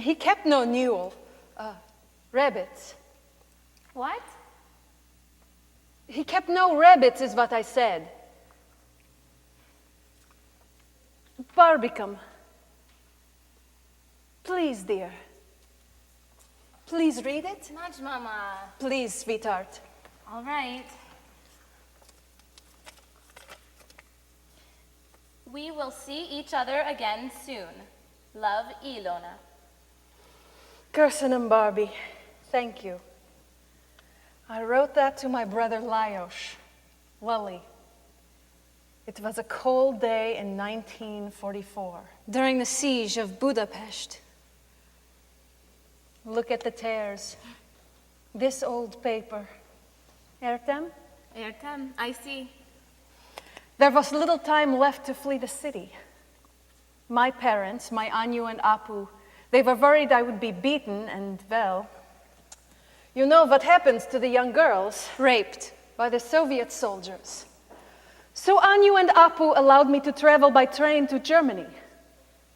He kept no rabbits. What? He kept no rabbits, is what I said. Barbicum. Please, dear. Please read it. Nudge, Mama. Please, sweetheart. All right. We will see each other again soon. Love, Ilona. Kirsten and Barbie, thank you. I wrote that to my brother Lajos, Lully. It was a cold day in 1944. During the siege of Budapest. Look at the tears. This old paper. Értem? Értem, I see. There was little time left to flee the city. My parents, my Anyu and Apu, they were worried I would be beaten and, well, you know what happens to the young girls? Raped. By the Soviet soldiers. So Anyu and Apu allowed me to travel by train to Germany.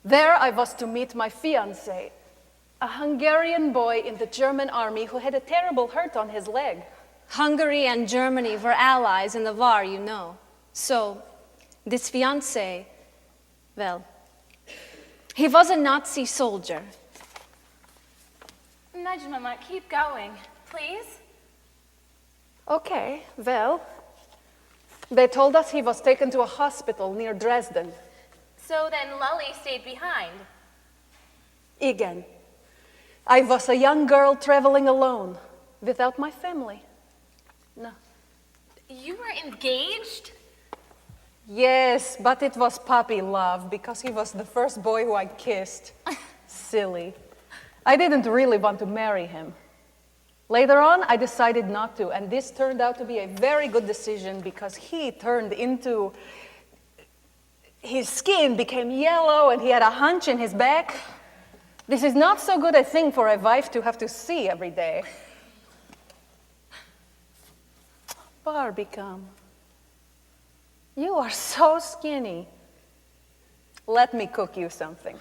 There I was to meet my fiancé, a Hungarian boy in the German army who had a terrible hurt on his leg. Hungary and Germany were allies in the war, you know. So, this fiancé, well, he was a Nazi soldier. Nudge, Mama, keep going, please. Okay, well, they told us he was taken to a hospital near Dresden. So then Lully stayed behind. Igen. I was a young girl traveling alone, without my family. No. You were engaged? Yes, but it was puppy love, because he was the first boy who I kissed. Silly. I didn't really want to marry him. Later on, I decided not to, and this turned out to be a very good decision because he turned into... His skin became yellow and he had a hunch in his back. This is not so good a thing for a wife to have to see every day. Barbicum, you are so skinny. Let me cook you something.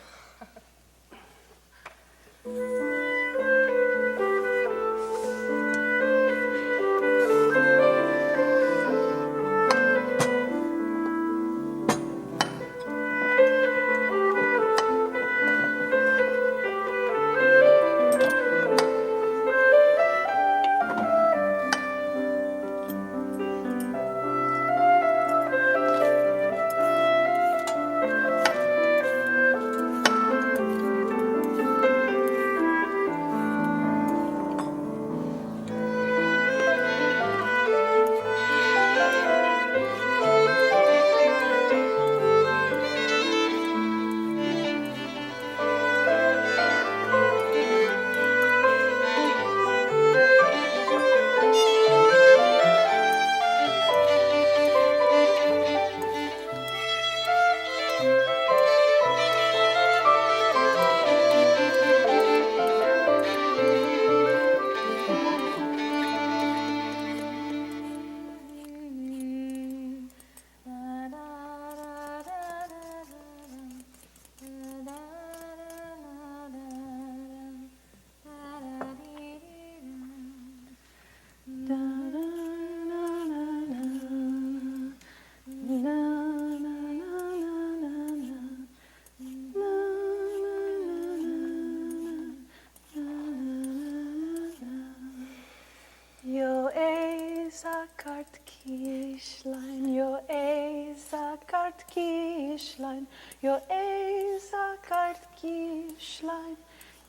Kislány, jó éjszakát kislány,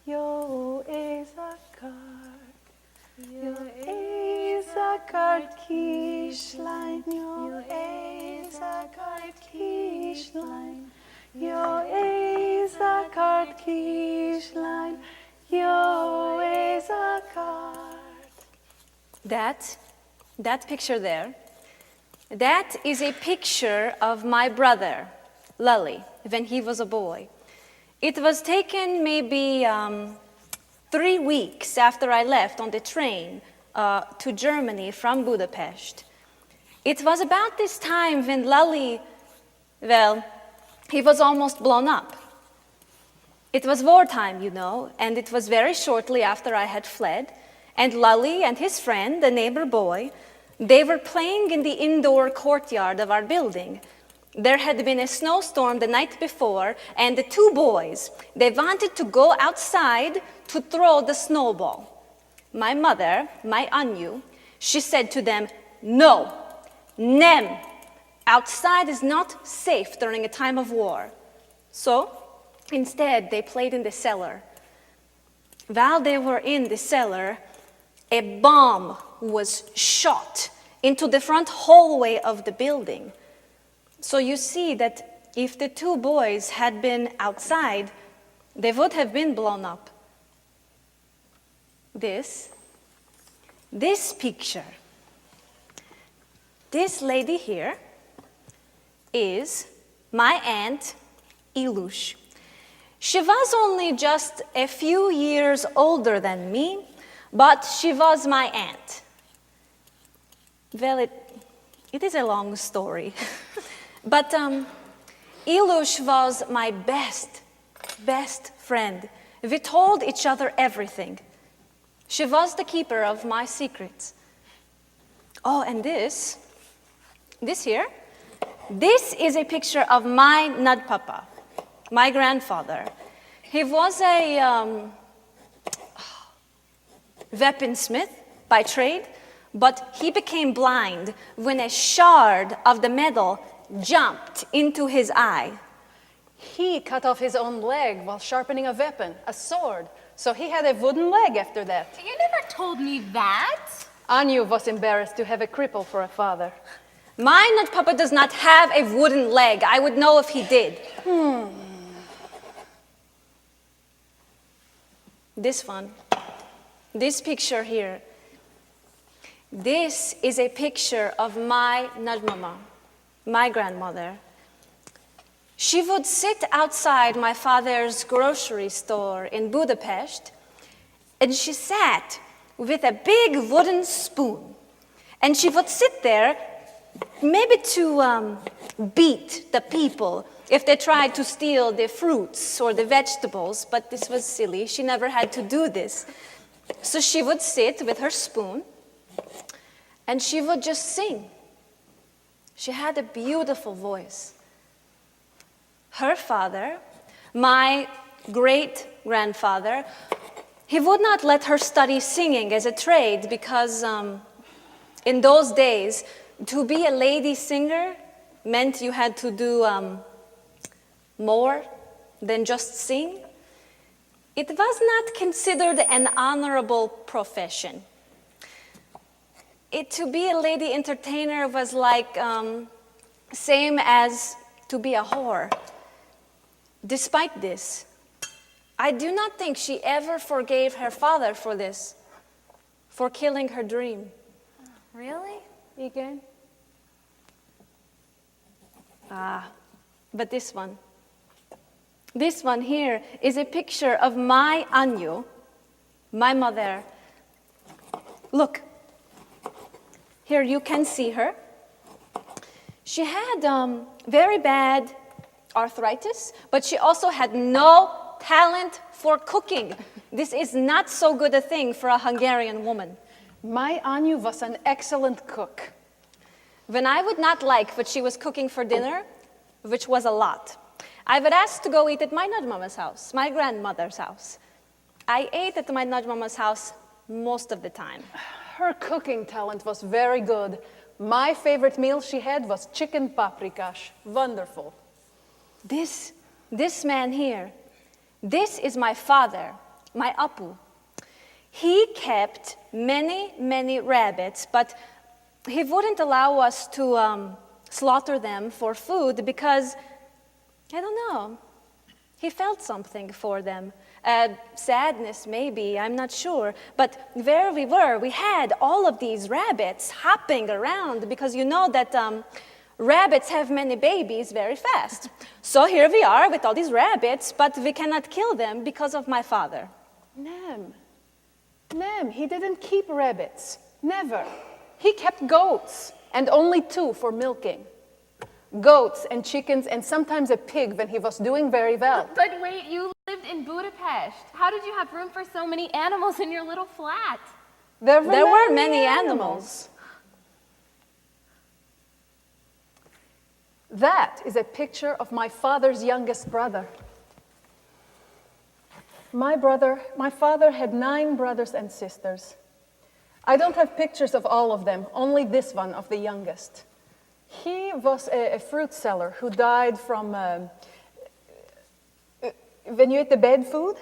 jó éjszakát, jó éjszakát kislány, jó éjszakát kislány, jó éjszakát kislány, jó éjszakát. That picture there, that is a picture of my brother, Lully, when he was a boy. It was taken maybe 3 weeks after I left on the train to Germany from Budapest. It was about this time when Lully, well, he was almost blown up. It was wartime, you know, and it was very shortly after I had fled. And Lally and his friend, the neighbor boy, they were playing in the indoor courtyard of our building. There had been a snowstorm the night before, and the two boys, they wanted to go outside to throw the snowball. My mother, my Anu, she said to them, "No, Nem, outside is not safe during a time of war." So, instead, they played in the cellar. While they were in the cellar, a bomb was shot into the front hallway of the building. So you see that if the two boys had been outside, they would have been blown up. This picture, this lady here is my aunt Ilush. She was only just a few years older than me, but she was my aunt. Well, it is a long story. But Ilush was my best friend. We told each other everything. She was the keeper of my secrets. Oh, and this here, this is a picture of my Nadpapa, my grandfather. He was a weaponsmith by trade, but he became blind when a shard of the metal jumped into his eye. He cut off his own leg while sharpening a weapon, a sword. So he had a wooden leg after that. You never told me that. Anu was embarrassed to have a cripple for a father. My Nadpapa does not have a wooden leg. I would know if he did. This one, this picture here, this is a picture of my Nadmama, my grandmother. She would sit outside my father's grocery store in Budapest, and she sat with a big wooden spoon. And she would sit there maybe to beat the people if they tried to steal the fruits or the vegetables, but this was silly. She never had to do this. So she would sit with her spoon, and she would just sing. She had a beautiful voice. Her father, my great-grandfather, he would not let her study singing as a trade because in those days, to be a lady singer meant you had to do more than just sing. It was not considered an honorable profession. To be a lady entertainer was like same as to be a whore. Despite this, I do not think she ever forgave her father for this, for killing her dream. Really? Again? But this one here is a picture of my Anu, my mother. Look, here you can see her. She had very bad arthritis, but she also had no talent for cooking. This is not so good a thing for a Hungarian woman. My Anu was an excellent cook. When I would not like what she was cooking for dinner, which was a lot, I would ask to go eat at my Nadmama's house, my grandmother's house. I ate at my Nadmama's house most of the time. Her cooking talent was very good. My favorite meal she had was chicken paprikash. Wonderful. This man here, this is my father, my Apu. He kept many rabbits, but he wouldn't allow us to slaughter them for food because, I don't know, he felt something for them. Sadness, maybe, I'm not sure. But where we were, we had all of these rabbits hopping around because you know that rabbits have many babies very fast. So here we are with all these rabbits, but we cannot kill them because of my father. Nem, he didn't keep rabbits. Never. He kept goats, and only 2 for milking. Goats and chickens and sometimes a pig when he was doing very well. But wait, you lived lived in Budapest. How did you have room for so many animals in your little flat? There were many animals. That is a picture of my father's youngest brother. My father had 9 brothers and sisters. I don't have pictures of all of them, only this one of the youngest. He was a fruit seller who died from, when you eat the bad food?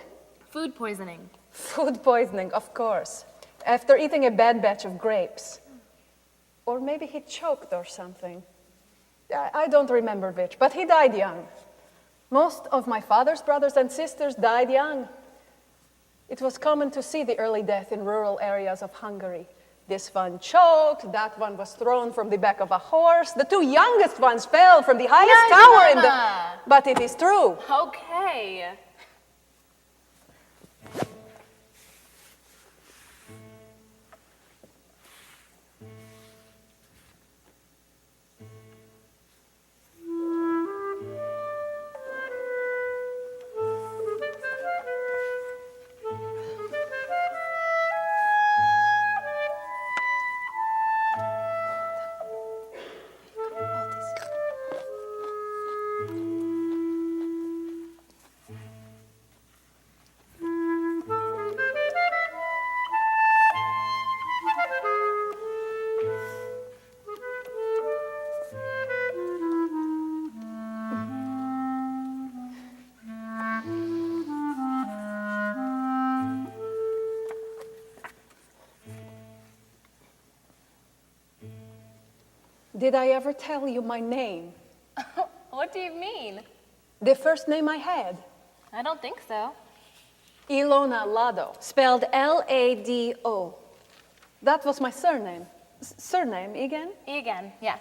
Food poisoning. Food poisoning, of course, after eating a bad batch of grapes. Or maybe he choked or something. I don't remember which, but he died young. Most of my father's brothers and sisters died young. It was common to see the early death in rural areas of Hungary. This one choked, that one was thrown from the back of a horse. The 2 youngest ones fell from the highest tower in the... But it is true. Okay. Did I ever tell you my name? What do you mean? The first name I had? I don't think so. Ilona Lado. Spelled Lado. That was my surname. Surname, igen? Igen, yes.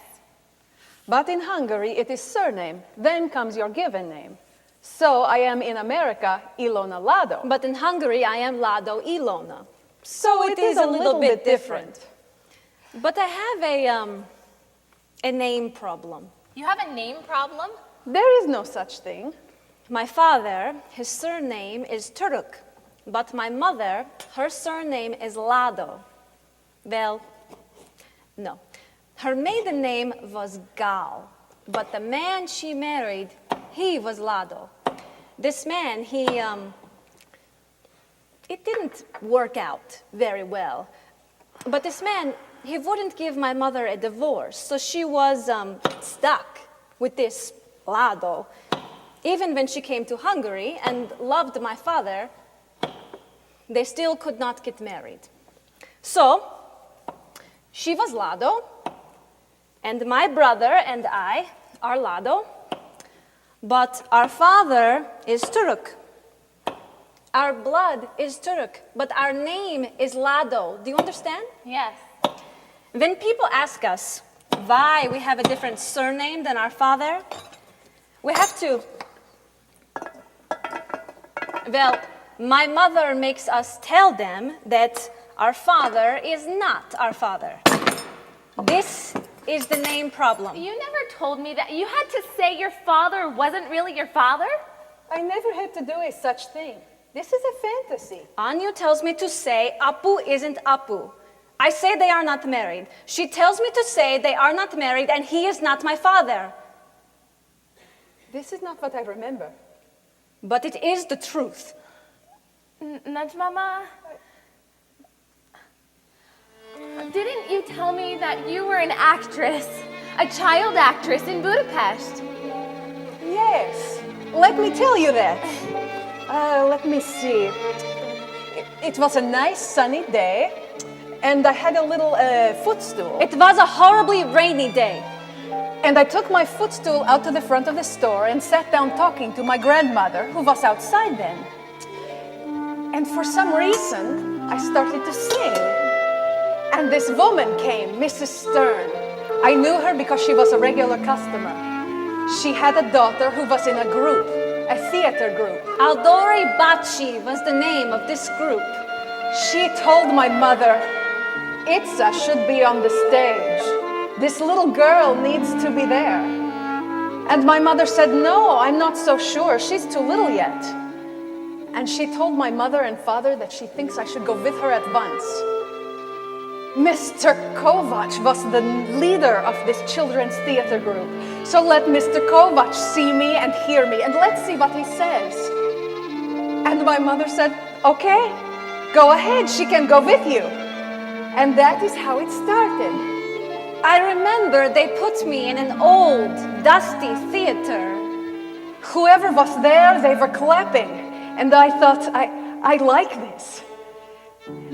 But in Hungary, it is surname, then comes your given name. So I am in America, Ilona Lado. But in Hungary, I am Lado Ilona. So it is a little bit different. But I have a name problem. You have a name problem? There is no such thing. My father, his surname is Turk, but my mother, her surname is Lado. Well, no. Her maiden name was Gal, but the man she married, he was Lado. This man, it didn't work out very well. But this man, he wouldn't give my mother a divorce, so she was stuck with this Lado. Even when she came to Hungary and loved my father, they still could not get married. So, she was Lado, and my brother and I are Lado, but our father is Turk. Our blood is Turk, but our name is Lado. Do you understand? Yes. When people ask us why we have a different surname than our father, we have to... Well, my mother makes us tell them that our father is not our father. This is the name problem. You never told me that. You had to say your father wasn't really your father? I never had to do a such thing. This is a fantasy. Anu tells me to say Apu isn't Apu. I say they are not married. She tells me to say they are not married and he is not my father. This is not what I remember. But it is the truth. Najmama, didn't you tell me that you were an actress, a child actress in Budapest? Yes, let me tell you that. Let me see. It was a nice sunny day, and I had a little footstool. It was a horribly rainy day. And I took my footstool out to the front of the store and sat down talking to my grandmother, who was outside then. And for some reason, I started to sing. And this woman came, Mrs. Stern. I knew her because she was a regular customer. She had a daughter who was in a group, a theater group. Aldori Baci was the name of this group. She told my mother, Itza should be on the stage. This little girl needs to be there. And my mother said, no, I'm not so sure. She's too little yet. And she told my mother and father that she thinks I should go with her at once. Mr. Kovac was the leader of this children's theater group. So let Mr. Kovac see me and hear me, and let's see what he says. And my mother said, okay, go ahead, she can go with you. And that is how it started. I remember they put me in an old, dusty theater. Whoever was there, they were clapping. And I thought, I like this.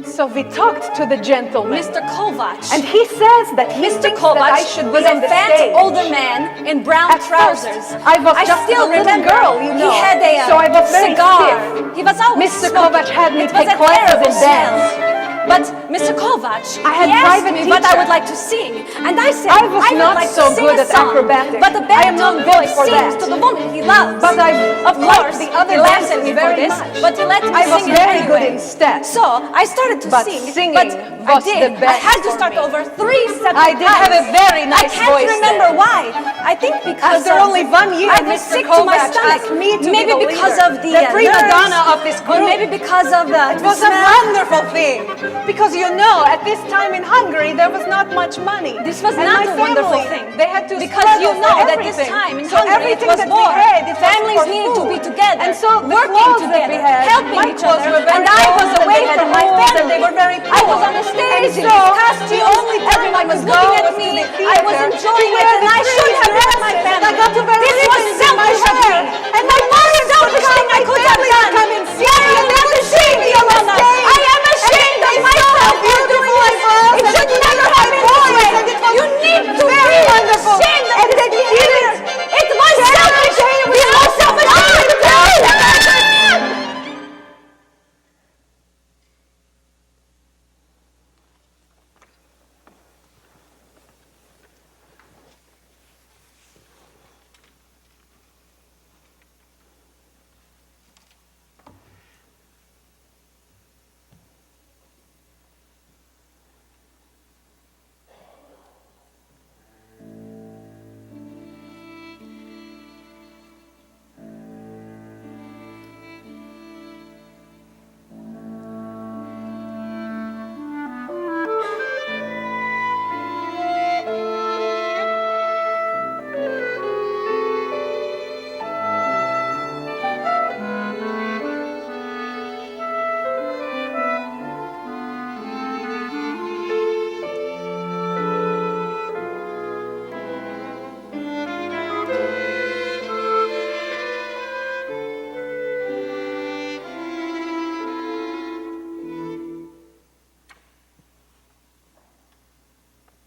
So we talked to the gentleman. Mr. Kovac. And he says that he Mr. thinks Kovac that I should be was a on the fat stage. older man in brown At trousers. first, I was just still a little remember girl, you know. He had a so I was very cigar. stiff. He was always Mr. smoking. Kovac had me It was take a classes terrible in dance. smell. But Mr. Kovac, I had he asked private me what I teacher. would like to sing, and I said I was would not like so to sing good a at song, acrobatics. but the I am not baritone built voice for sings that. to the woman he loves. But I of course, liked the other he laughed at dances me for very this, much. but he let me I was sing it very good anyway. in steps. So I started to But sing, singing but was I did. the best I had to for start me. over 3 separate I did have a times. very nice I can't voice remember then. why. I think because After only 1 year, I was Mr. sick to my Kovac stomach. asked me to maybe be the because leader, of the the prima nerves, donna of this or group. maybe because of the It was a wonderful thing, because you know, at this time in Hungary, there was not much money. This was And not my a wonderful family, thing. They had to Because struggle you for know that this everything. time in so Hungary everything it was that war. we had, it was Families for needed to food. be together, and so the working clothes together, that we had, helping my each clothes other. were very And I old, was and away they had from my holes, and family. they were very I was poor. on the stage and in so these costumes. the only time Everyone I was could looking go at was me. to the I theater was enjoying to it, wear and the I should pretty have been my dresses, family. and I got to wear This was ribbons in my selfish of hair, me. and my most selfish thing I could have done. come and see me, and they would see me on the Ilona, stage. I am ashamed of myself for doing this. It should never have been this way. You need to be wonderful. ashamed of And this they did behavior. it. It was selfish. The most selfish thing I could have done.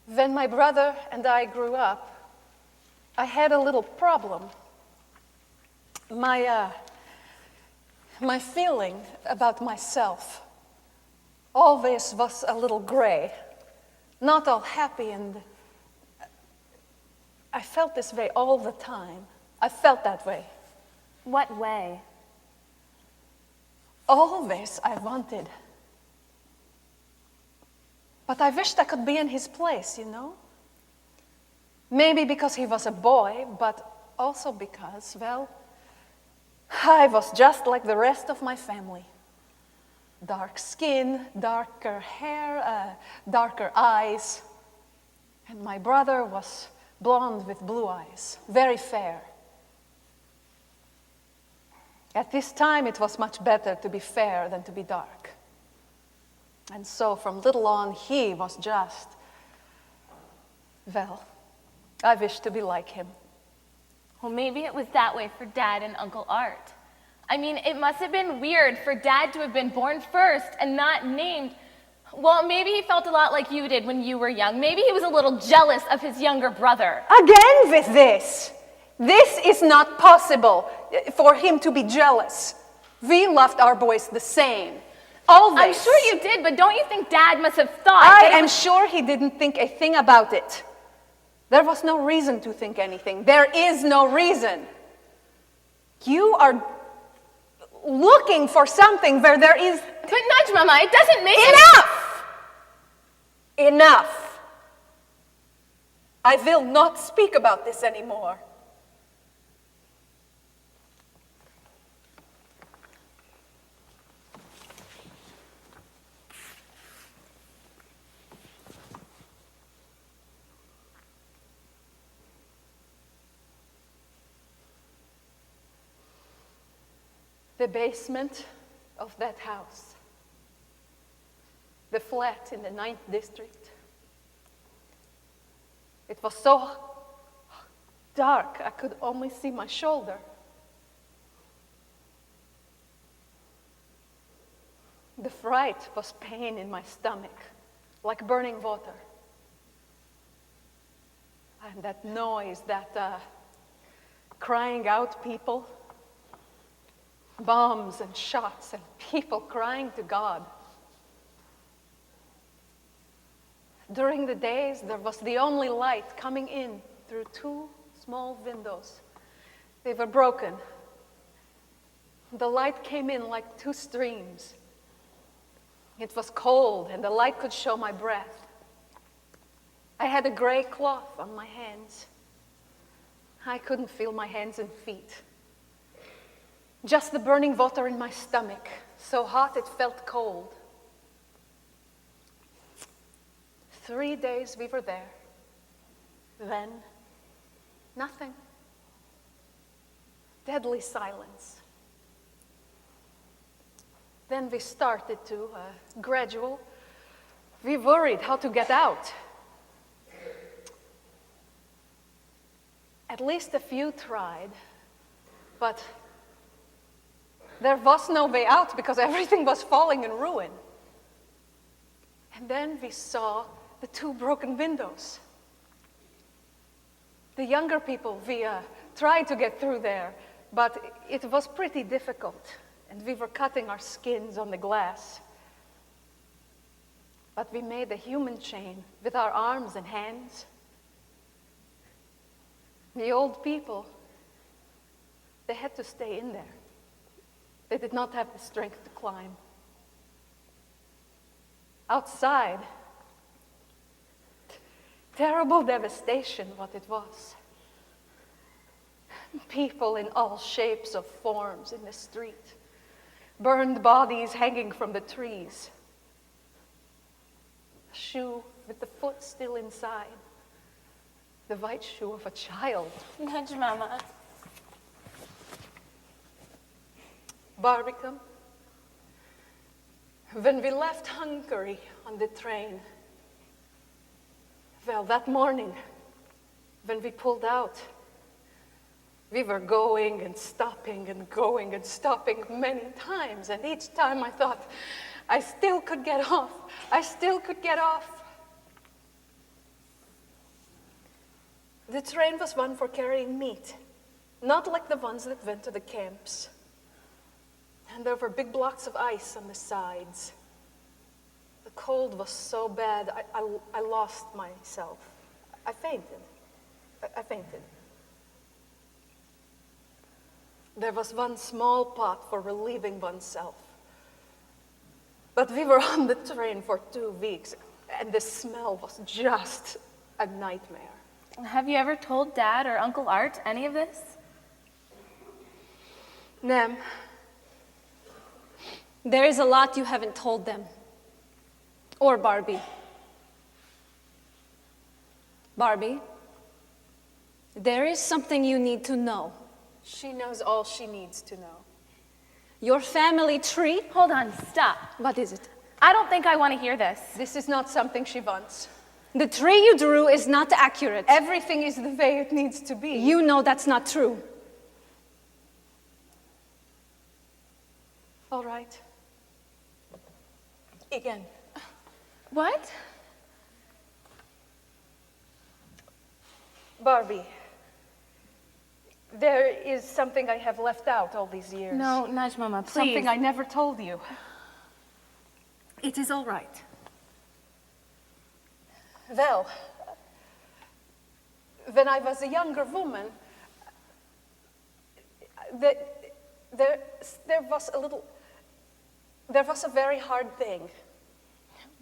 When my brother and I grew up, I had a little problem. My feeling about myself always was a little gray, not all happy, and I felt this way all the time. I felt that way. What way? Always I wanted. But I wished I could be in his place, you know? Maybe because he was a boy, but also because, well, I was just like the rest of my family. Dark skin, darker hair, darker eyes. And my brother was blonde with blue eyes, very fair. At this time, it was much better to be fair than to be dark. And so from little on, he was just, well, I wished to be like him. Well, maybe it was that way for Dad and Uncle Art. I mean, it must have been weird for Dad to have been born first and not named. Well, maybe he felt a lot like you did when you were young. Maybe he was a little jealous of his younger brother. Again with this. This is not possible for him to be jealous. We loved our boys the same. Always. I'm sure you did, but don't you think Dad must have thought I that it am was... sure he didn't think a thing about it. There was no reason to think anything. There is no reason. You are looking for something where there is... But nudge, Mama, it doesn't make Enough! Enough! I will not speak about this anymore. The basement of that house. The flat in the 9th district. It was so dark, I could only see my shoulder. The fright was pain in my stomach, like burning water. And that noise, that crying out people, bombs and shots and people crying to God. During the days, there was the only light coming in through 2 small windows. They were broken. The light came in like 2 streams. It was cold, and the light could show my breath. I had a gray cloth on my hands. I couldn't feel my hands and feet. Just the burning water in my stomach, so hot it felt cold. 3 days we were there. Then, nothing. Deadly silence. Then we started to gradual. We worried how to get out. At least a few tried, but there was no way out because everything was falling in ruin. And then we saw the 2 broken windows. The younger people, we tried to get through there, but it was pretty difficult, and we were cutting our skins on the glass. But we made a human chain with our arms and hands. The old people, they had to stay in there. They did not have the strength to climb. Outside, terrible devastation what it was. People in all shapes of forms in the street. Burned bodies hanging from the trees. A shoe with the foot still inside. The white shoe of a child. Nudge Mama. Barbican. When we left Hungary on the train, well, that morning, when we pulled out, we were going and stopping and going and stopping many times, and each time I thought, I still could get off. I still could get off. The train was one for carrying meat, not like the ones that went to the camps. And there were big blocks of ice on the sides. The cold was so bad, I lost myself. I fainted. I fainted. There was one small pot for relieving oneself. But we were on the train for 2 weeks, and the smell was just a nightmare. Have you ever told Dad or Uncle Art any of this? Nem. There is a lot you haven't told them. Or Barbie. Barbie, there is something you need to know. She knows all she needs to know. Your family tree. Hold on, stop. What is it? I don't think I want to hear this. This is not something she wants. The tree you drew is not accurate. Everything is the way it needs to be. You know that's not true. All right. Again. What? Barbie, there is something I have left out all these years. No, Nudge Mama, please. Something I never told you. It is all right. Well, when I was a younger woman, there was a very hard thing.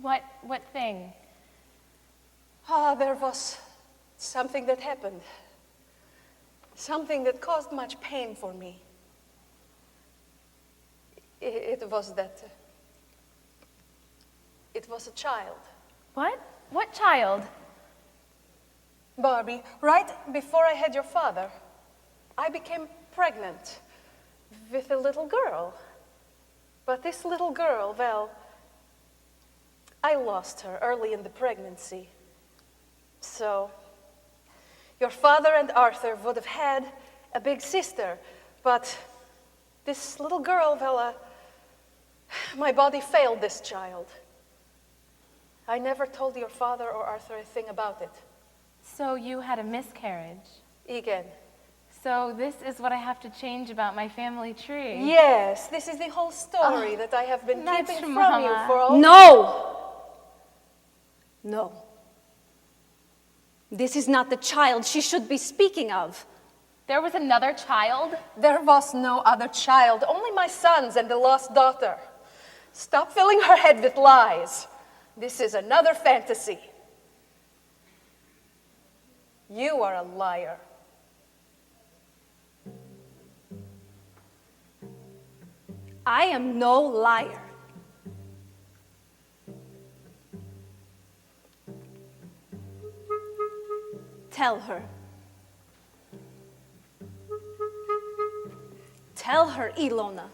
What thing? There was something that happened. Something that caused much pain for me. It was a child. What? What child? Barbie, right before I had your father, I became pregnant with a little girl. But this little girl, well, I lost her early in the pregnancy. So, your father and Arthur would have had a big sister, but this little girl, well, my body failed this child. I never told your father or Arthur a thing about it. So you had a miscarriage. Igen. So this is what I have to change about my family tree. Yes, this is the whole story that I have been that's keeping from Mama. you for all... No! No. This is not the child she should be speaking of. There was another child? There was no other child, only my sons and the lost daughter. Stop filling her head with lies. This is another fantasy. You are a liar. I am no liar. Tell her. Tell her, Ilona.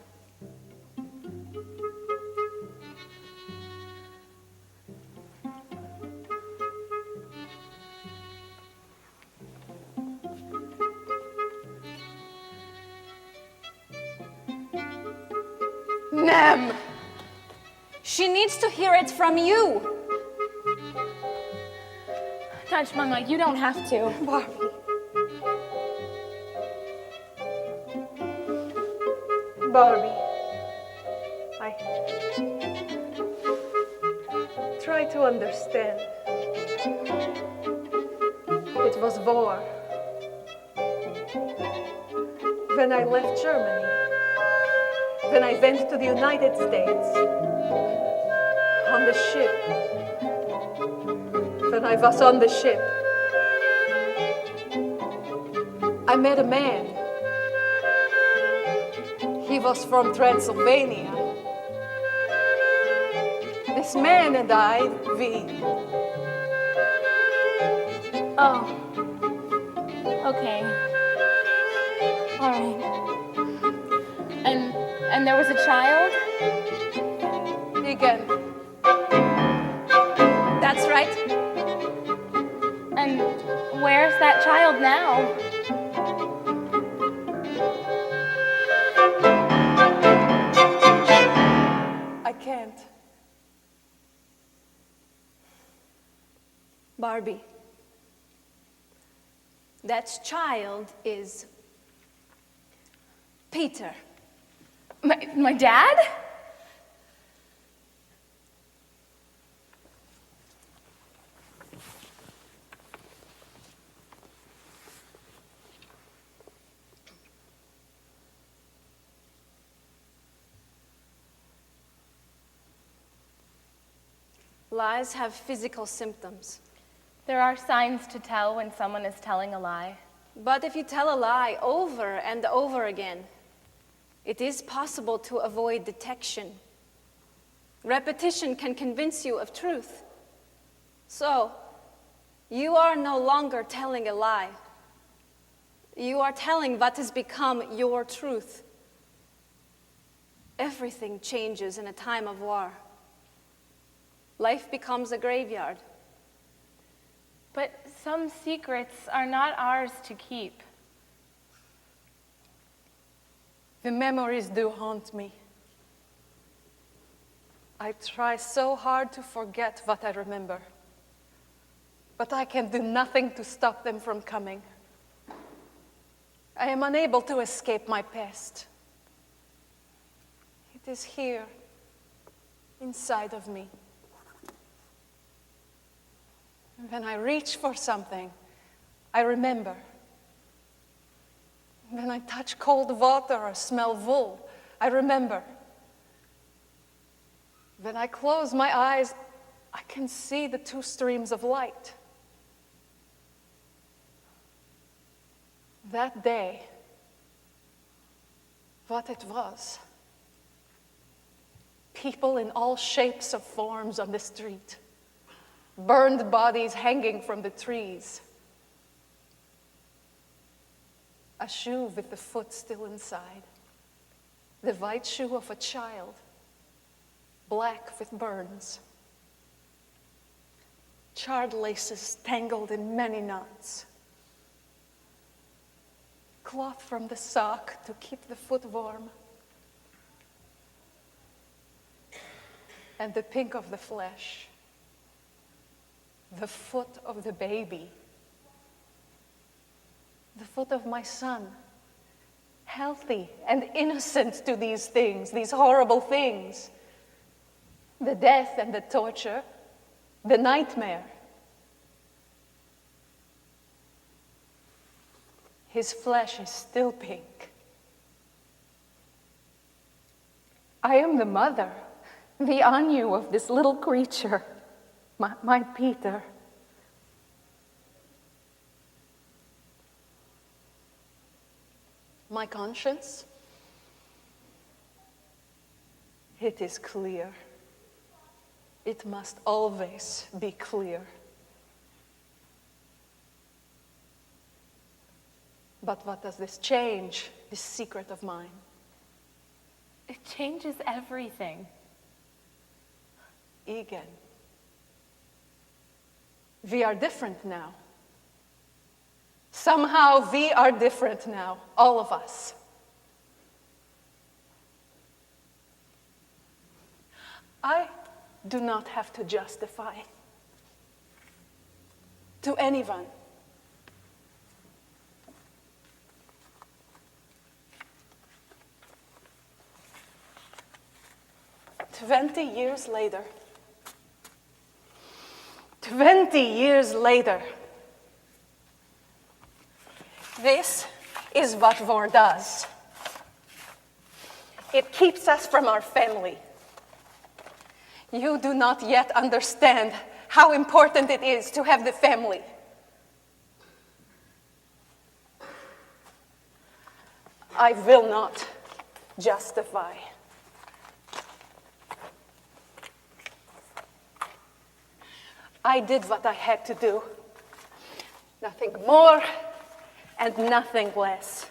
Nem! She needs to hear it from you. Touch, Mama, you don't have to. Barbie. Barbie. I try to understand. It was war. When I left Germany, when I went to the United States, on the ship, when I was on the ship, I met a man. He was from Transylvania. This man and I, we... Oh. Okay. All right. And there was a child? Again. That's right. And where's that child now? I can't. Barbie. That child is Peter. My dad? Lies have physical symptoms. There are signs to tell when someone is telling a lie. But if you tell a lie over and over again, it is possible to avoid detection. Repetition can convince you of truth. So, you are no longer telling a lie. You are telling what has become your truth. Everything changes in a time of war. Life becomes a graveyard. But some secrets are not ours to keep. The memories do haunt me. I try so hard to forget what I remember, but I can do nothing to stop them from coming. I am unable to escape my past. It is here, inside of me. When I reach for something, I remember. When I touch cold water or smell wool, I remember. When I close my eyes, I can see the two streams of light. That day, what it was. People in all shapes of forms on the street. Burned bodies hanging from the trees. A shoe with the foot still inside. The white shoe of a child, black with burns. Charred laces tangled in many knots. Cloth from the sock to keep the foot warm. And the pink of the flesh, the foot of the baby, the foot of my son, healthy and innocent to these things, these horrible things, the death and the torture, the nightmare. His flesh is still pink. I am the mother, the Anu of this little creature, my Peter. My conscience, it is clear. It must always be clear. But what does this change, this secret of mine? It changes everything. Egan, we are different now. Somehow we are different now, all of us. I do not have to justify to anyone. "20 years later, 20 years later, this is what war does. It keeps us from our family. You do not yet understand how important it is to have the family. I will not justify. I did what I had to do. Nothing more and nothing less.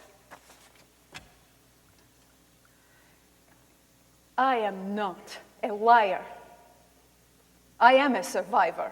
I am not a liar. I am a survivor.